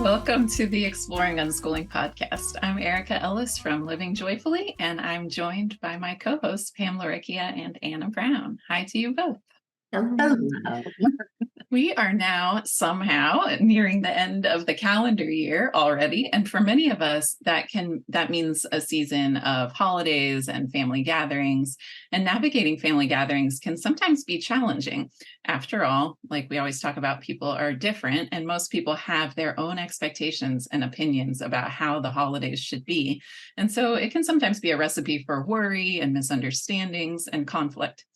Welcome to the Exploring Unschooling podcast. I'm Erica Ellis from Living Joyfully, and I'm joined by my co-hosts, Pam Laricchia and Anna Brown. Hi to you both. Hello. We are now somehow nearing the end of the calendar year already. And for many of us, that means a season of holidays and family gatherings. And navigating family gatherings can sometimes be challenging. After all, like we always talk about, people are different, and most people have their own expectations and opinions about how the holidays should be. And so it can sometimes be a recipe for worry and misunderstandings and conflict.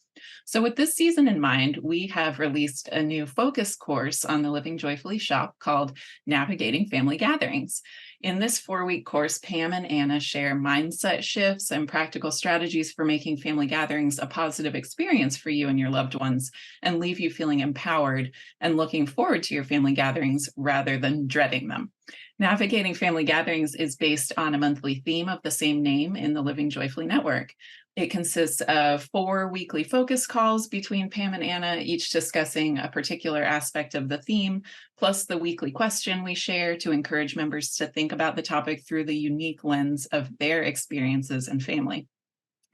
So with this season in mind, we have released a new focus course on the Living Joyfully shop called Navigating Family Gatherings. In this 4-week course, Pam and Anna share mindset shifts and practical strategies for making family gatherings a positive experience for you and your loved ones, and leave you feeling empowered and looking forward to your family gatherings rather than dreading them. Navigating Family Gatherings is based on a monthly theme of the same name in the Living Joyfully network. It consists of 4 weekly focus calls between Pam and Anna, each discussing a particular aspect of the theme, plus the weekly question we share to encourage members to think about the topic through the unique lens of their experiences and family.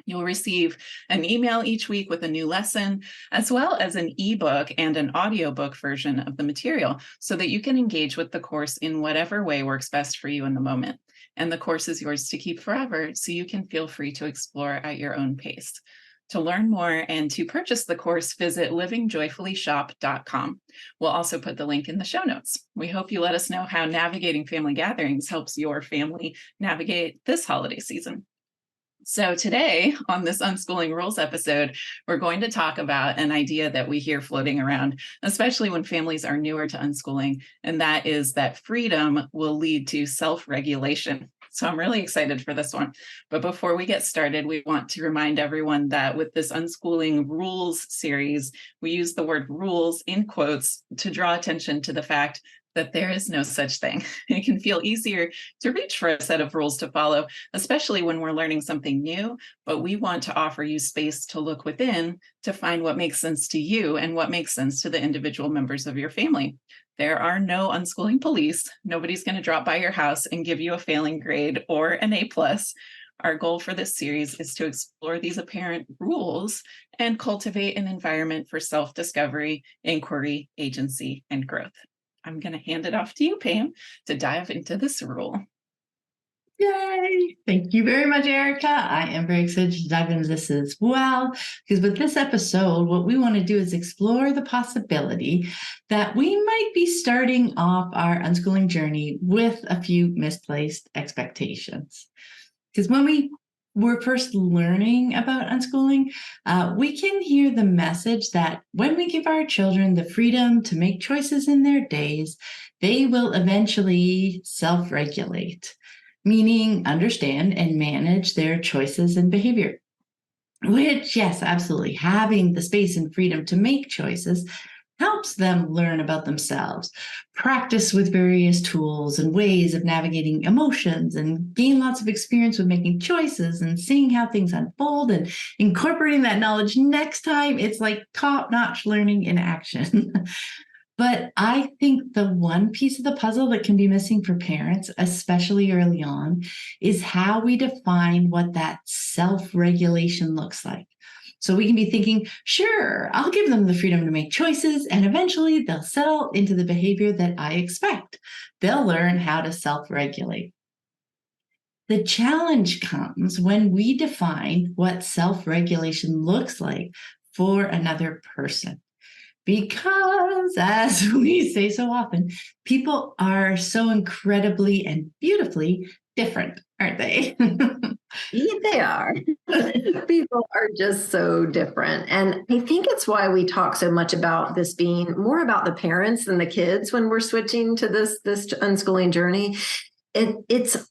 You'll receive an email each week with a new lesson, as well as an ebook and an audiobook version of the material, so that you can engage with the course in whatever way works best for you in the moment. And the course is yours to keep forever, so you can feel free to explore at your own pace. To learn more and to purchase the course, visit livingjoyfullyshop.com. We'll also put the link in the show notes. We hope you let us know how navigating family gatherings helps your family navigate this holiday season. So today, on this Unschooling Rules episode, we're going to talk about an idea that we hear floating around, especially when families are newer to unschooling, and that is that freedom will lead to self-regulation. So I'm really excited for this one. But before we get started, we want to remind everyone that with this Unschooling Rules series, we use the word rules in quotes to draw attention to the fact that there is no such thing. It can feel easier to reach for a set of rules to follow, especially when we're learning something new, but we want to offer you space to look within to find what makes sense to you and what makes sense to the individual members of your family. There are no unschooling police. Nobody's going to drop by your house and give you a failing grade or an A+. Our goal for this series is to explore these apparent rules and cultivate an environment for self-discovery, inquiry, agency, and growth. I'm going to hand it off to you, Pam, to dive into this rule. Yay! Thank you very much, Erica. I am very excited to dive into this as well, because with this episode, what we want to do is explore the possibility that we might be starting off our unschooling journey with a few misplaced expectations. Because when we were first learning about unschooling, we can hear the message that when we give our children the freedom to make choices in their days, they will eventually self-regulate, meaning understand and manage their choices and behavior. Which, yes, absolutely, having the space and freedom to make choices helps them learn about themselves, practice with various tools and ways of navigating emotions, and gain lots of experience with making choices and seeing how things unfold and incorporating that knowledge next time. It's like top-notch learning in action. But I think the one piece of the puzzle that can be missing for parents, especially early on, is how we define what that self-regulation looks like. So we can be thinking, sure, I'll give them the freedom to make choices, and eventually they'll settle into the behavior that I expect. They'll learn how to self-regulate. The challenge comes when we define what self-regulation looks like for another person. Because, as we say so often, people are so incredibly and beautifully different, aren't they? Yeah, they are. People are just so different. And I think it's why we talk so much about this being more about the parents than the kids when we're switching to this unschooling journey. It's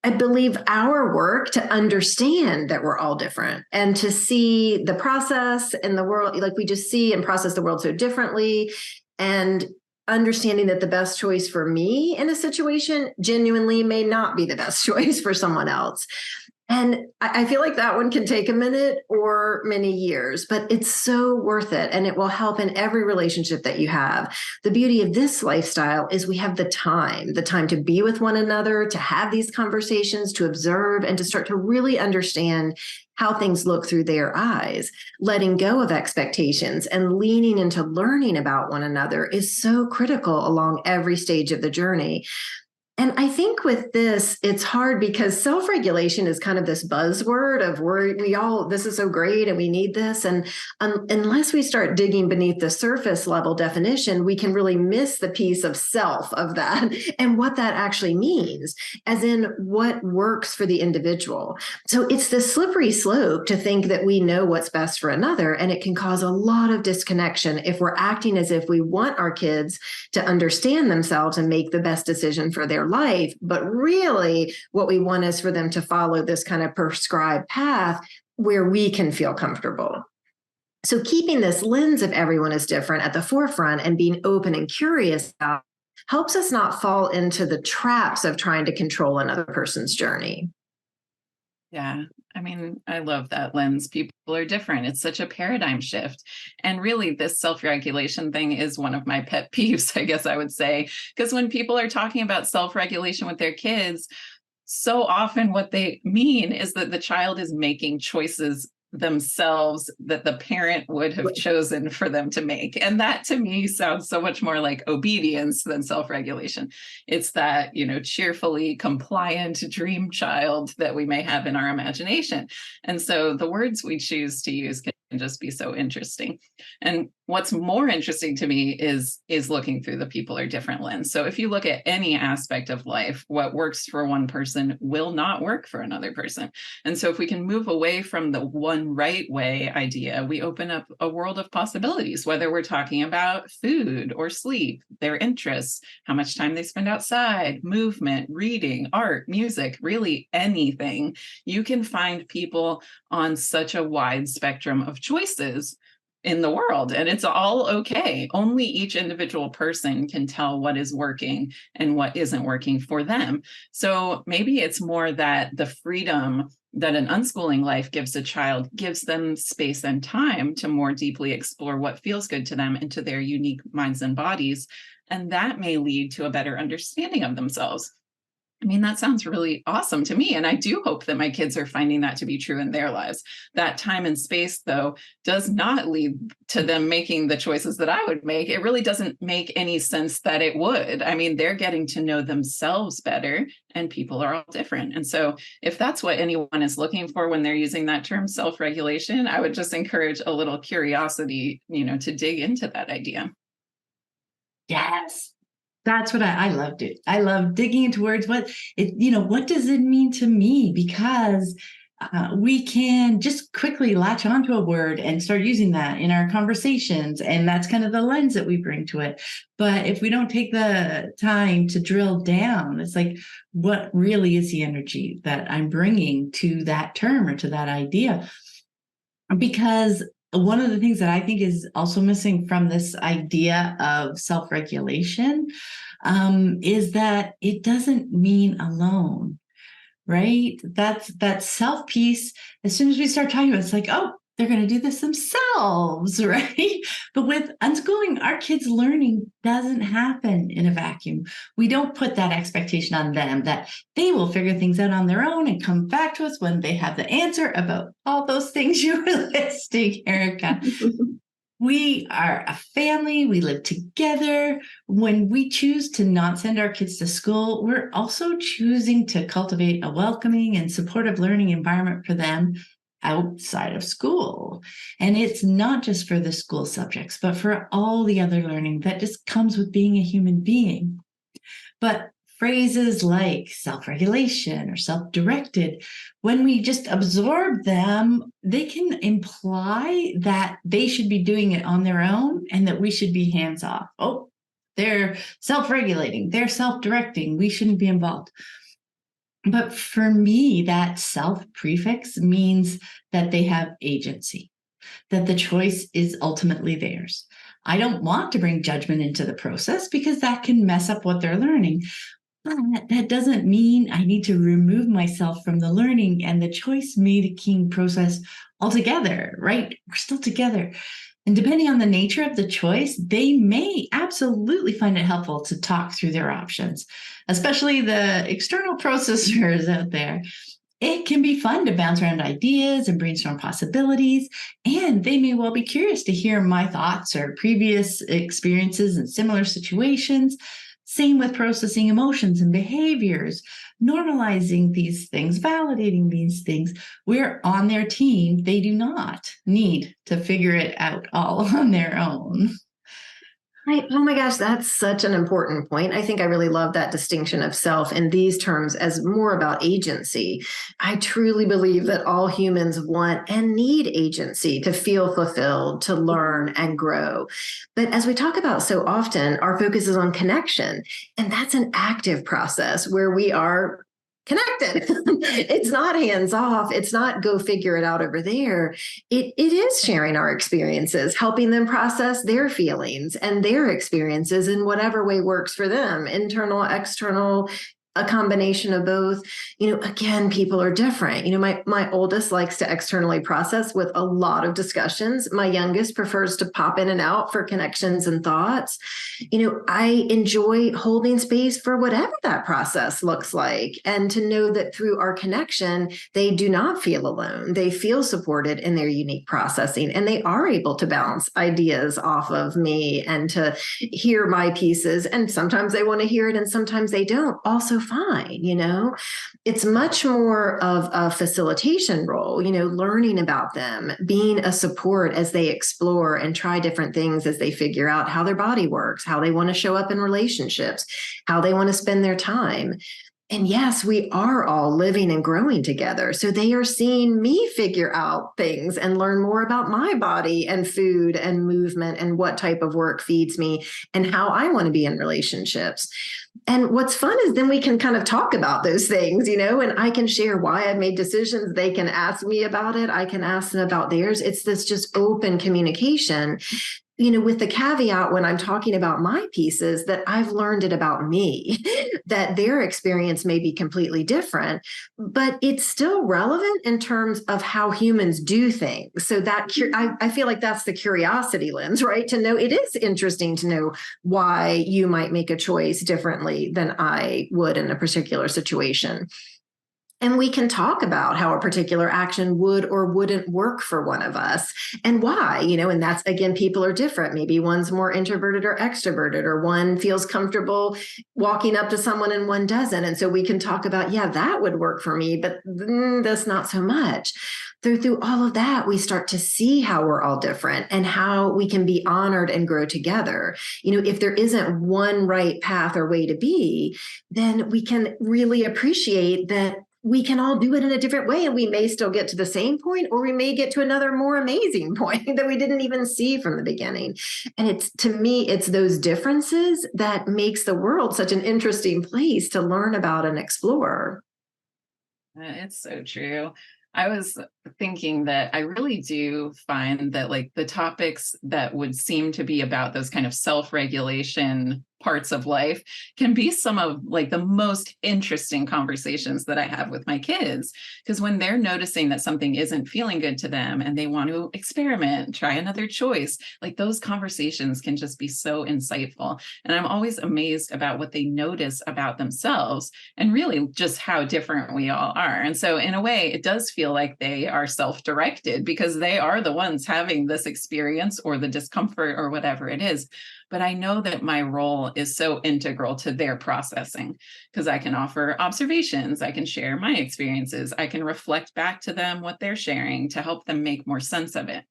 I believe our work to understand that we're all different and to see the process in the world, like we just see and process the world so differently, and understanding that the best choice for me in a situation genuinely may not be the best choice for someone else. And I feel like that one can take a minute or many years, but it's so worth it. And it will help in every relationship that you have. The beauty of this lifestyle is we have the time to be with one another, to have these conversations, to observe, and to start to really understand how things look through their eyes. Letting go of expectations and leaning into learning about one another is so critical along every stage of the journey. And I think with this, it's hard because self-regulation is kind of this buzzword of we all, this is so great and we need this. And unless we start digging beneath the surface level definition, we can really miss the piece of self of that and what that actually means, as in what works for the individual. So it's this slippery slope to think that we know what's best for another. And it can cause a lot of disconnection if we're acting as if we want our kids to understand themselves and make the best decision for their life. But really, what we want is for them to follow this kind of prescribed path where we can feel comfortable. So keeping this lens of everyone is different at the forefront and being open and curious about helps us not fall into the traps of trying to control another person's journey. Yeah. I mean, I love that lens. People are different. It's such a paradigm shift. And really, this self regulation thing is one of my pet peeves, I guess I would say. Because when people are talking about self regulation with their kids, so often what they mean is that the child is making choices themselves that the parent would have chosen for them to make. And that to me sounds so much more like obedience than self-regulation. It's that, cheerfully compliant dream child that we may have in our imagination. And so the words we choose to use can just be so interesting. And what's more interesting to me is looking through the people are different lens. So if you look at any aspect of life, what works for one person will not work for another person. And so if we can move away from the one right way idea, we open up a world of possibilities, whether we're talking about food or sleep, their interests, how much time they spend outside, movement, reading, art, music, really anything. You can find people on such a wide spectrum of choices in the world, and it's all okay. Only each individual person can tell what is working and what isn't working for them. So maybe it's more that the freedom that an unschooling life gives a child gives them space and time to more deeply explore what feels good to them and to their unique minds and bodies. And that may lead to a better understanding of themselves. I mean, that sounds really awesome to me. And I do hope that my kids are finding that to be true in their lives. That time and space, though, does not lead to them making the choices that I would make. It really doesn't make any sense that it would. I mean, they're getting to know themselves better, and people are all different. And so if that's what anyone is looking for when they're using that term self-regulation, I would just encourage a little curiosity, to dig into that idea. Yes. That's what I loved it. I love digging into words. What does it mean to me? Because we can just quickly latch onto a word and start using that in our conversations. And that's kind of the lens that we bring to it. But if we don't take the time to drill down, it's like, what really is the energy that I'm bringing to that term or to that idea? Because one of the things that I think is also missing from this idea of self-regulation is that it doesn't mean alone, right? That self piece. As soon as we start talking about it, it's like, oh, they're going to do this themselves, right? But with unschooling, our kids' learning doesn't happen in a vacuum. We don't put that expectation on them that they will figure things out on their own and come back to us when they have the answer about all those things you were listing, Erica. We are a family. We live together. When we choose to not send our kids to school, we're also choosing to cultivate a welcoming and supportive learning environment for them outside of school. And it's not just for the school subjects, but for all the other learning that just comes with being a human being. But phrases like self-regulation or self-directed, when we just absorb them, they can imply that they should be doing it on their own and that we should be hands off. Oh, they're self-regulating, they're self-directing, we shouldn't be involved. But for me, that self prefix means that they have agency, that the choice is ultimately theirs. I don't want to bring judgment into the process because that can mess up what they're learning. But that doesn't mean I need to remove myself from the learning and the choice making process altogether, right? We're still together. And depending on the nature of the choice, they may absolutely find it helpful to talk through their options, especially the external processors out there. It can be fun to bounce around ideas and brainstorm possibilities, and they may well be curious to hear my thoughts or previous experiences in similar situations. Same with processing emotions and behaviors, normalizing these things, validating these things. We're on their team. They do not need to figure it out all on their own. Right. Oh my gosh, that's such an important point. I think I really love that distinction of self in these terms as more about agency. I truly believe that all humans want and need agency to feel fulfilled, to learn and grow. But as we talk about so often, our focus is on connection, and that's an active process where we are connected. It's not hands off. It's not go figure it out over there. It is sharing our experiences, helping them process their feelings and their experiences in whatever way works for them, internal, external, a combination of both. Again, people are different. My oldest likes to externally process with a lot of discussions. My youngest prefers to pop in and out for connections and thoughts. I enjoy holding space for whatever that process looks like, and to know that through our connection, they do not feel alone. They feel supported in their unique processing, and they are able to bounce ideas off of me and to hear my pieces. And sometimes they want to hear it and sometimes they don't. Also fine. It's much more of a facilitation role, learning about them, being a support as they explore and try different things, as they figure out how their body works, how they want to show up in relationships, how they want to spend their time. And yes, we are all living and growing together. So they are seeing me figure out things and learn more about my body and food and movement and what type of work feeds me and how I want to be in relationships. And what's fun is then we can kind of talk about those things, and I can share why I made decisions. They can ask me about it. I can ask them about theirs. It's this just open communication, with the caveat when I'm talking about my pieces that I've learned it about me, that their experience may be completely different, but it's still relevant in terms of how humans do things. So that I feel like that's the curiosity lens, right? To know, it is interesting to know why you might make a choice differently than I would in a particular situation. And we can talk about how a particular action would or wouldn't work for one of us and why, and that's, again, people are different. Maybe one's more introverted or extroverted, or one feels comfortable walking up to someone and one doesn't. And so we can talk about, yeah, that would work for me, but that's not so much. Through all of that, we start to see how we're all different and how we can be honored and grow together. If there isn't one right path or way to be, then we can really appreciate that we can all do it in a different way, and we may still get to the same point, or we may get to another more amazing point that we didn't even see from the beginning. And to me, it's those differences that makes the world such an interesting place to learn about and explore. It's so true. I was thinking that I really do find that, like, the topics that would seem to be about those kind of self-regulation parts of life can be some of, like, the most interesting conversations that I have with my kids, because when they're noticing that something isn't feeling good to them and they want to experiment, try another choice, like, those conversations can just be so insightful. And I'm always amazed about what they notice about themselves, and really just how different we all are. And so in a way, it does feel like they are self-directed, because they are the ones having this experience or the discomfort or whatever it is. But I know that my role is so integral to their processing, because I can offer observations, I can share my experiences, I can reflect back to them what they're sharing to help them make more sense of it.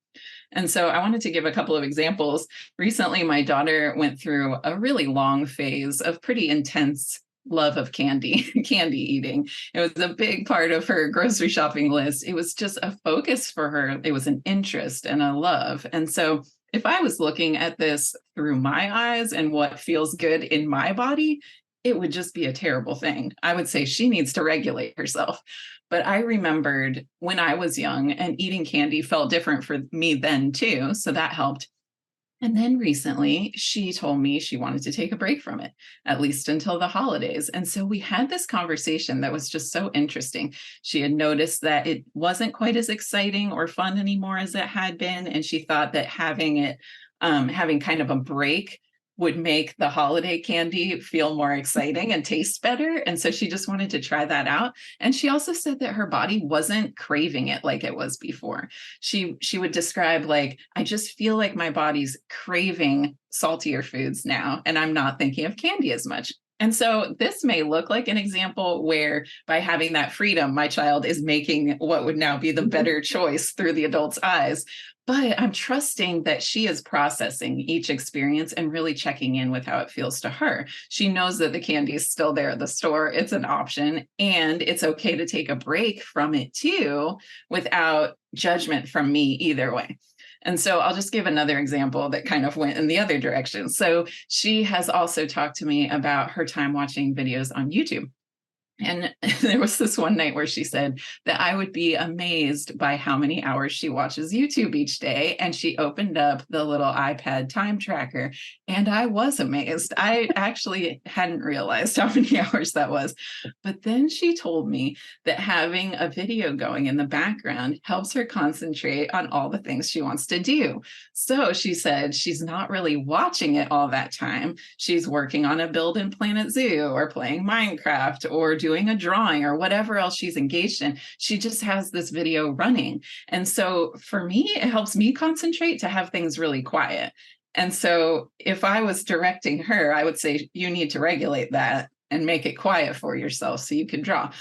And so I wanted to give a couple of examples. Recently, my daughter went through a really long phase of pretty intense love of candy, candy eating. It was a big part of her grocery shopping list. It was just a focus for her. It was an interest and a love. And so if I was looking at this through my eyes and what feels good in my body, it would just be a terrible thing. I would say she needs to regulate herself. But I remembered when I was young and eating candy felt different for me then too. So that helped. And then recently, she told me she wanted to take a break from it, at least until the holidays. And so we had this conversation that was just so interesting. She had noticed that it wasn't quite as exciting or fun anymore as it had been. And she thought that having kind of a break would make the holiday candy feel more exciting and taste better. And so she just wanted to try that out. And she also said that her body wasn't craving it like it was before. She would describe, like, I just feel like my body's craving saltier foods now, and I'm not thinking of candy as much. And so this may look like an example where by having that freedom, my child is making what would now be the better choice through the adult's eyes. But I'm trusting that she is processing each experience and really checking in with how it feels to her. She knows that the candy is still there at the store. It's an option, and it's okay to take a break from it too, without judgment from me either way. And so I'll just give another example that kind of went in the other direction. So she has also talked to me about her time watching videos on YouTube. And there was this one night where she said that I would be amazed by how many hours she watches YouTube each day. And she opened up the little iPad time tracker, and I was amazed. I actually hadn't realized how many hours that was. But then she told me that having a video going in the background helps her concentrate on all the things she wants to do. So she said she's not really watching it all that time. She's working on a build in Planet Zoo, or playing Minecraft, or doing a drawing, or whatever else she's engaged in. She just has this video running. And so for me, it helps me concentrate to have things really quiet. And so if I was directing her, I would say, you need to regulate that and make it quiet for yourself so you can draw.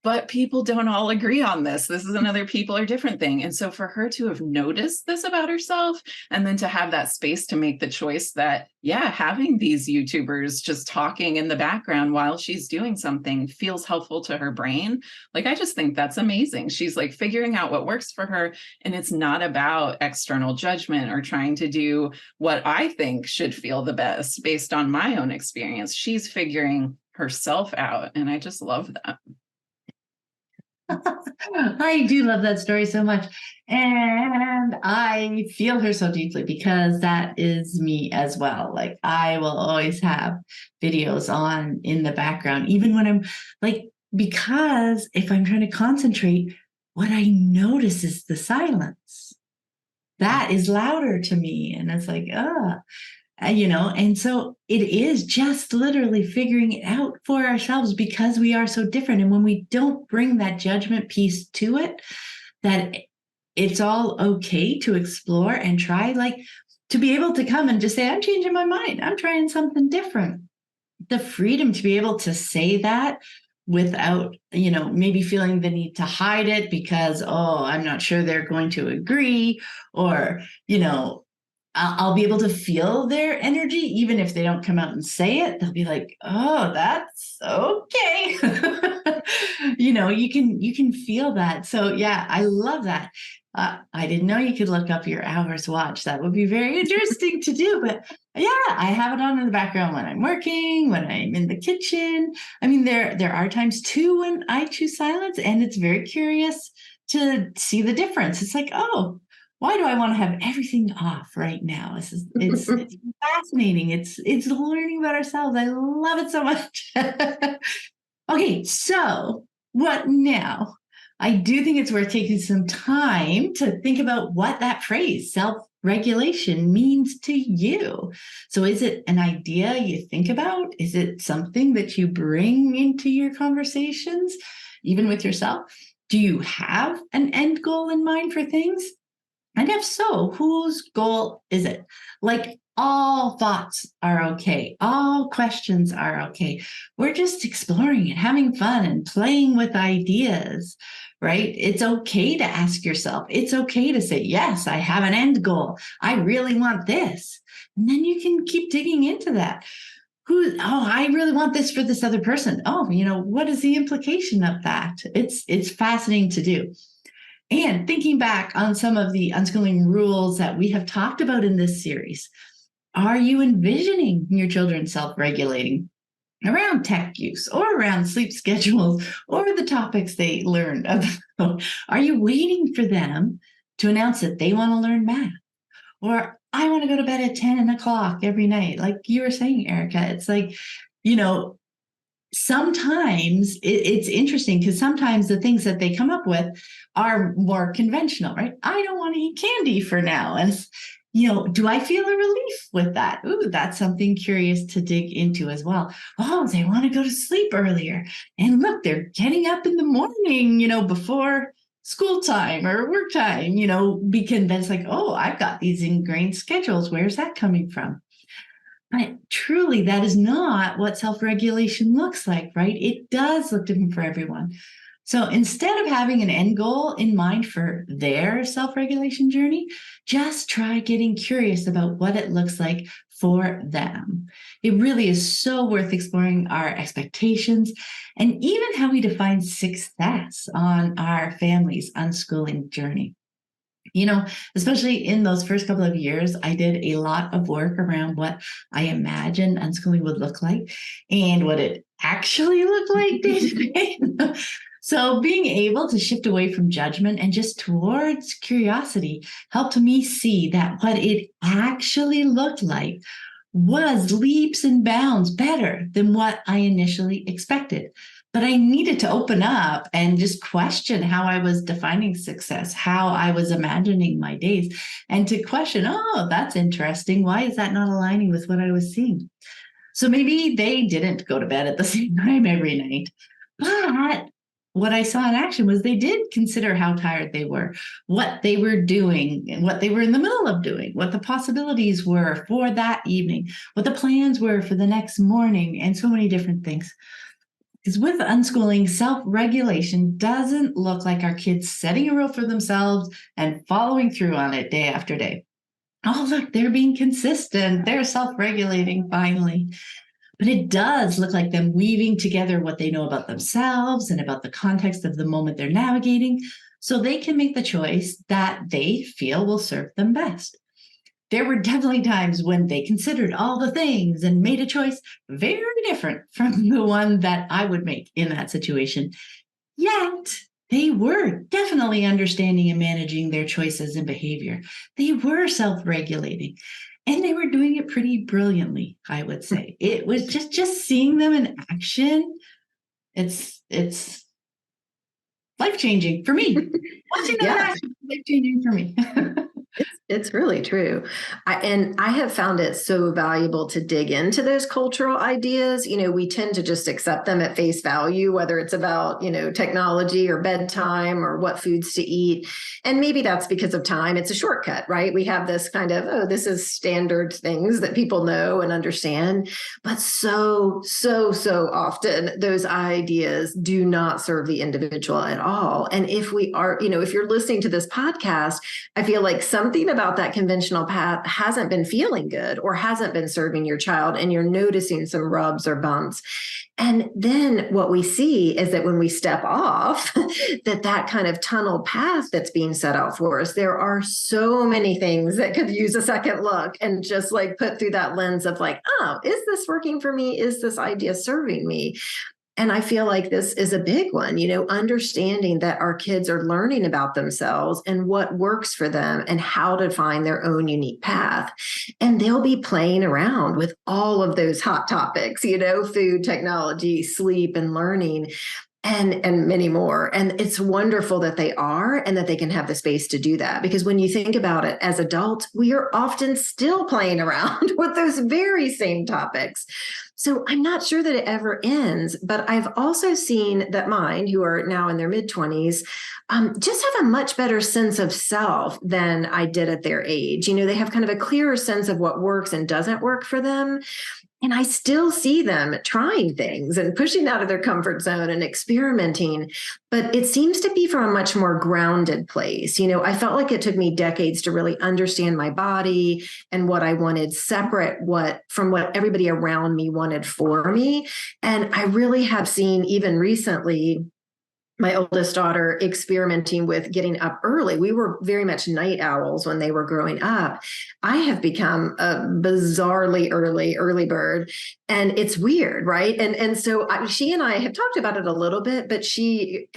But people don't all agree on this. This is another people are different thing. And so for her to have noticed this about herself, and then to have that space to make the choice that, yeah, having these YouTubers just talking in the background while she's doing something feels helpful to her brain. Like, I just think that's amazing. She's like figuring out what works for her. And it's not about external judgment or trying to do what I think should feel the best based on my own experience. She's figuring herself out. And I just love that. I do love that story so much. And I feel her so deeply, because that is me as well. Like, I will always have videos on in the background, even when I'm like, because if I'm trying to concentrate, what I notice is the silence. That is louder to me. And it's like, and so it is just literally figuring it out for ourselves, because we are so different. And when we don't bring that judgment piece to it, that it's all okay to explore and try, like, to be able to come and just say, I'm changing my mind, I'm trying something different. The freedom to be able to say that without, maybe feeling the need to hide it because, I'm not sure they're going to agree, or, I'll be able to feel their energy, even if they don't come out and say it. They'll be like, "Oh, that's okay." You can feel that. So yeah, I love that. I didn't know you could look up your hours watch. That would be very interesting to do. But yeah, I have it on in the background when I'm working, when I'm in the kitchen. I mean, there are times too when I choose silence, and it's very curious to see the difference. It's like, oh, why do I want to have everything off right now? It's fascinating. It's learning about ourselves. I love it so much. Okay, so what now? I do think it's worth taking some time to think about what that phrase, self-regulation, means to you. So is it an idea you think about? Is it something that you bring into your conversations, even with yourself? Do you have an end goal in mind for things? And if so, whose goal is it? Like, all thoughts are okay. All questions are okay. We're just exploring and having fun and playing with ideas, right? It's okay to ask yourself. It's okay to say, yes, I have an end goal. I really want this. And then you can keep digging into that. I really want this for this other person. What is the implication of that? It's fascinating to do. And thinking back on some of the unschooling rules that we have talked about in this series, are you envisioning your children self-regulating around tech use, or around sleep schedules, or the topics they learned about? Are you waiting for them to announce that they want to learn math? or I want to go to bed at 10 o'clock every night. Like you were saying, Erica, it's like, you know, sometimes it's interesting because sometimes the things that they come up with are more conventional, right? I don't want to eat candy for now. And, do I feel a relief with that? Ooh, that's something curious to dig into as well. Oh, they want to go to sleep earlier. And look, they're getting up in the morning, before school time or work time, because then it's like, oh, I've got these ingrained schedules. Where's that coming from? But truly, that is not what self-regulation looks like, right? It does look different for everyone. So instead of having an end goal in mind for their self-regulation journey, just try getting curious about what it looks like for them. It really is so worth exploring our expectations and even how we define success on our family's unschooling journey. Especially in those first couple of years, I did a lot of work around what I imagined unschooling would look like and what it actually looked like day to day. So being able to shift away from judgment and just towards curiosity helped me see that what it actually looked like was leaps and bounds better than what I initially expected. But I needed to open up and just question how I was defining success, how I was imagining my days, and to question, oh, that's interesting. Why is that not aligning with what I was seeing? So maybe they didn't go to bed at the same time every night. But what I saw in action was they did consider how tired they were, what they were doing, and what they were in the middle of doing, what the possibilities were for that evening, what the plans were for the next morning, and so many different things. Because with unschooling, self-regulation doesn't look like our kids setting a rule for themselves and following through on it day after day. Oh, look, they're being consistent. They're self-regulating finally. But it does look like them weaving together what they know about themselves and about the context of the moment they're navigating so they can make the choice that they feel will serve them best. There were definitely times when they considered all the things and made a choice very different from the one that I would make in that situation. Yet they were definitely understanding and managing their choices and behavior. They were self-regulating. And they were doing it pretty brilliantly, I would say. It was just seeing them in action. It's life-changing for me. Watching them in action is life-changing for me. It's really true. I have found it so valuable to dig into those cultural ideas. We tend to just accept them at face value, whether it's about, technology or bedtime or what foods to eat. And maybe that's because of time. It's a shortcut, right? We have this kind of, oh, this is standard things that people know and understand. But so often those ideas do not serve the individual at all. And if we are, if you're listening to this podcast, I feel like something about that conventional path hasn't been feeling good or hasn't been serving your child, and you're noticing some rubs or bumps. And then what we see is that when we step off that kind of tunnel path that's being set out for us, there are so many things that could use a second look and just like put through that lens of like, oh, is this working for me? Is this idea serving me? And I feel like this is a big one, understanding that our kids are learning about themselves and what works for them and how to find their own unique path. And they'll be playing around with all of those hot topics, food, technology, sleep, and learning. And many more. And it's wonderful that they are and that they can have the space to do that. Because when you think about it, as adults, we are often still playing around with those very same topics. So I'm not sure that it ever ends, but I've also seen that mine, who are now in their mid-20s, just have a much better sense of self than I did at their age. They have kind of a clearer sense of what works and doesn't work for them. And I still see them trying things and pushing out of their comfort zone and experimenting, but it seems to be from a much more grounded place. I felt like it took me decades to really understand my body and what I wanted separate from what everybody around me wanted for me. And I really have seen even recently my oldest daughter experimenting with getting up early. We were very much night owls when they were growing up. I have become a bizarrely early bird, and it's weird, right? And so she and I have talked about it a little bit, but we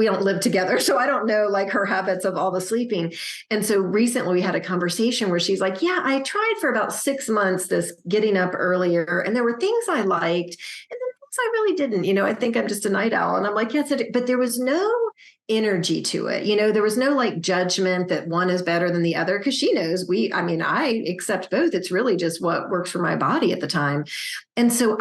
don't live together, so I don't know like her habits of all the sleeping. And so recently we had a conversation where she's like, "Yeah, I tried for about 6 months this getting up earlier, and there were things I liked, and then I really didn't. I think I'm just a night owl." And I'm like, yes, but there was no energy to it. There was no like judgment that one is better than the other, because she knows I accept both. It's really just what works for my body at the time. And so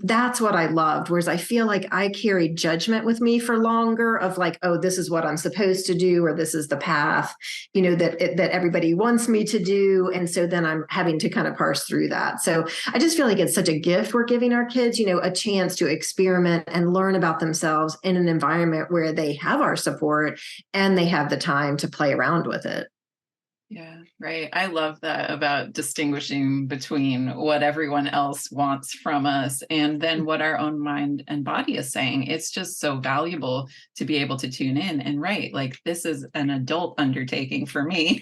that's what I loved, whereas I feel like I carried judgment with me for longer of like, oh, this is what I'm supposed to do, or this is the path, that everybody wants me to do. And so then I'm having to kind of parse through that. So I just feel like it's such a gift we're giving our kids, a chance to experiment and learn about themselves in an environment where they have our support and they have the time to play around with it. Yeah, right. I love that about distinguishing between what everyone else wants from us and then what our own mind and body is saying. It's just so valuable to be able to tune in and like this is an adult undertaking for me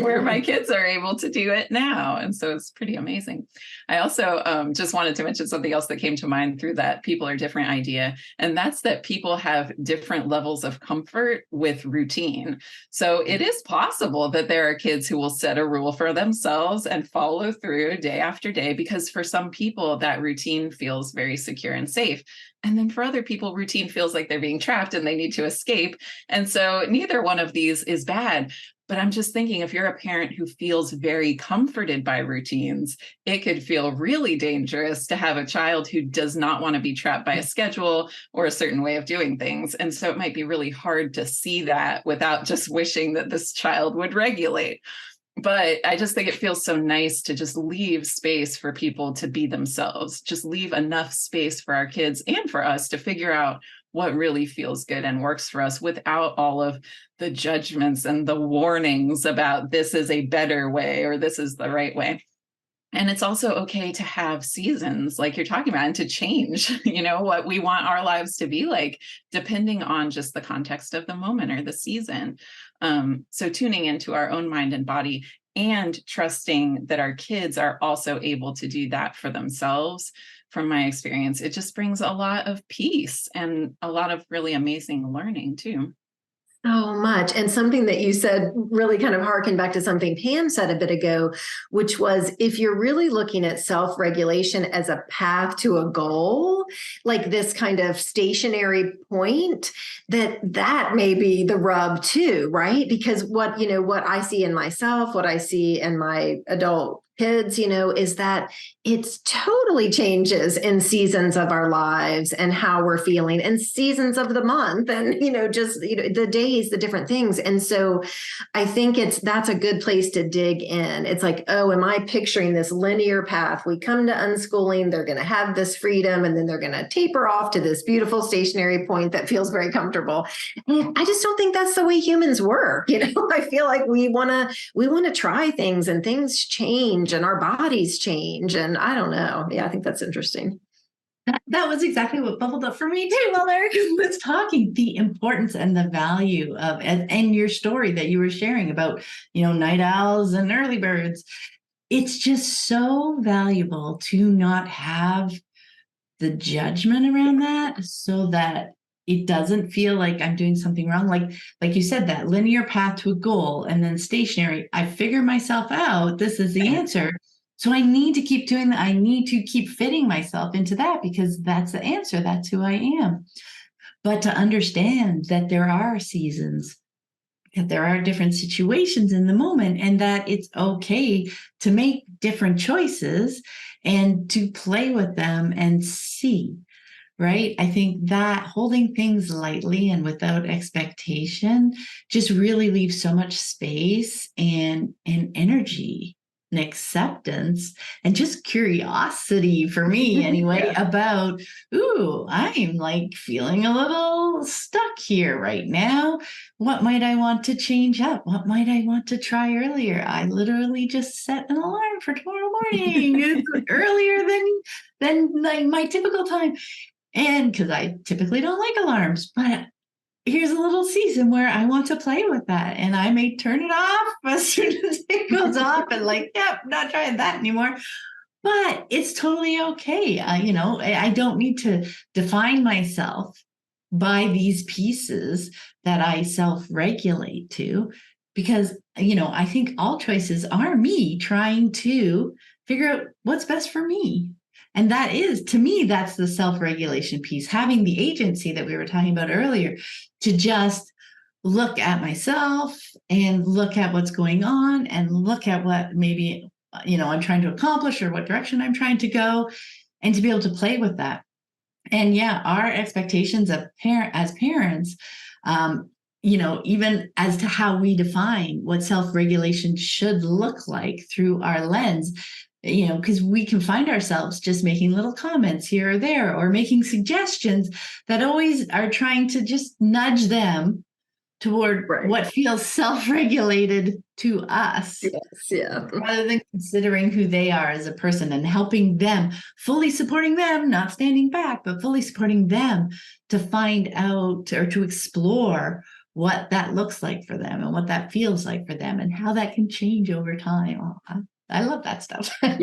where my kids are able to do it now. And so it's pretty amazing. I also just wanted to mention something else that came to mind through that people are different idea. And that's that people have different levels of comfort with routine. So it is possible that there are kids who will set a rule for themselves and follow through day after day, because for some people that routine feels very secure and safe. And then for other people, routine feels like they're being trapped and they need to escape. And so neither one of these is bad. But I'm just thinking, if you're a parent who feels very comforted by routines, it could feel really dangerous to have a child who does not want to be trapped by a schedule or a certain way of doing things. And so it might be really hard to see that without just wishing that this child would regulate. But I just think it feels so nice to just leave space for people to be themselves, just leave enough space for our kids and for us to figure out what really feels good and works for us without all of the judgments and the warnings about this is a better way or this is the right way. And it's also okay to have seasons like you're talking about and to change, what we want our lives to be like, depending on just the context of the moment or the season. So tuning into our own mind and body and trusting that our kids are also able to do that for themselves. From my experience, it just brings a lot of peace and a lot of really amazing learning too. So much. And something that you said really kind of harkened back to something Pam said a bit ago, which was if you're really looking at self-regulation as a path to a goal, like this kind of stationary point, that may be the rub too, right? Because what I see in myself, what I see in my adult kids, is that it's totally changes in seasons of our lives and how we're feeling and seasons of the month and, the days, the different things. And so I think that's a good place to dig in. It's like, oh, am I picturing this linear path? We come to unschooling, they're going to have this freedom and then they're going to taper off to this beautiful stationary point that feels very comfortable. And I just don't think that's the way humans work. I feel like we want to try things and things change and our bodies change. And I don't know. Yeah, I think that's interesting. That was exactly what bubbled up for me too while Erica was talking. The importance and the value of, and your story that you were sharing about, night owls and early birds. It's just so valuable to not have the judgment around that, so that it doesn't feel like I'm doing something wrong. Like you said, that linear path to a goal and then stationary. I figure myself out. This is the answer. So I need to keep doing that. I need to keep fitting myself into that because that's the answer. That's who I am. But to understand that there are seasons, that there are different situations in the moment, and that it's okay to make different choices and to play with them and see, right? I think that holding things lightly and without expectation just really leaves so much space and energy and acceptance and just curiosity for me anyway about, ooh, I'm like feeling a little stuck here right now. What might I want to change up? What might I want to try earlier? I literally just set an alarm for tomorrow morning. It's earlier than like my typical time. And because I typically don't like alarms, but here's a little season where I want to play with that. And I may turn it off as soon as it goes off and like, yep, not trying that anymore. But it's totally okay. I don't need to define myself by these pieces that I self-regulate to, because, I think all choices are me trying to figure out what's best for me. And that is, to me, that's the self-regulation piece, having the agency that we were talking about earlier, to just look at myself and look at what's going on and look at what maybe, I'm trying to accomplish or what direction I'm trying to go, and to be able to play with that. And yeah, our expectations of as parents, even as to how we define what self-regulation should look like through our lens, because we can find ourselves just making little comments here or there, or making suggestions that always are trying to just nudge them toward what feels self-regulated to us. Yes, yeah. Rather than considering who they are as a person and helping them, fully supporting them, not standing back, but fully supporting them to find out or to explore what that looks like for them and what that feels like for them and how that can change over time. Oh, I love that stuff. I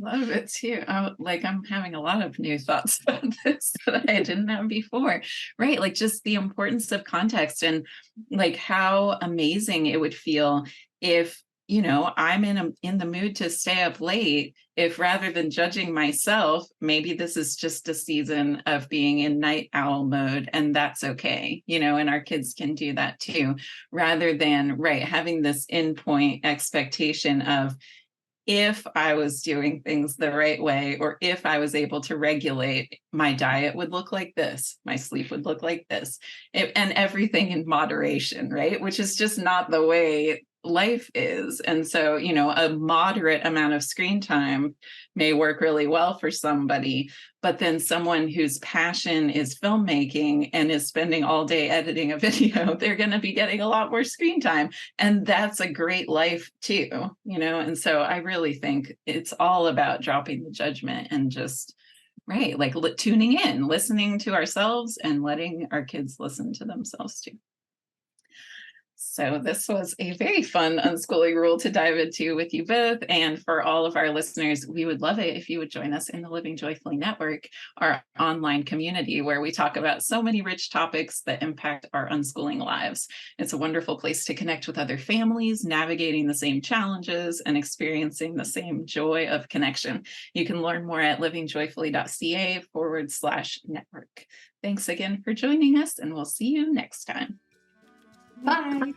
love it too. I'm having a lot of new thoughts about this that I didn't have before. Right. Like just the importance of context, and like how amazing it would feel if, I'm in the mood to stay up late, if rather than judging myself, maybe this is just a season of being in night owl mode, and that's okay, and our kids can do that too, rather than, right, having this endpoint expectation of, if I was doing things the right way, or if I was able to regulate, my diet would look like this, my sleep would look like this, and everything in moderation, right? Which is just not the way life is. And so, a moderate amount of screen time may work really well for somebody, but then someone whose passion is filmmaking and is spending all day editing a video, they're going to be getting a lot more screen time. And that's a great life too, And so I really think it's all about dropping the judgment and just, right, like tuning in, listening to ourselves and letting our kids listen to themselves too. So this was a very fun unschooling rule to dive into with you both. And for all of our listeners, we would love it if you would join us in the Living Joyfully Network, our online community where we talk about so many rich topics that impact our unschooling lives. It's a wonderful place to connect with other families, navigating the same challenges and experiencing the same joy of connection. You can learn more at livingjoyfully.ca/network. Thanks again for joining us, and we'll see you next time. Bye.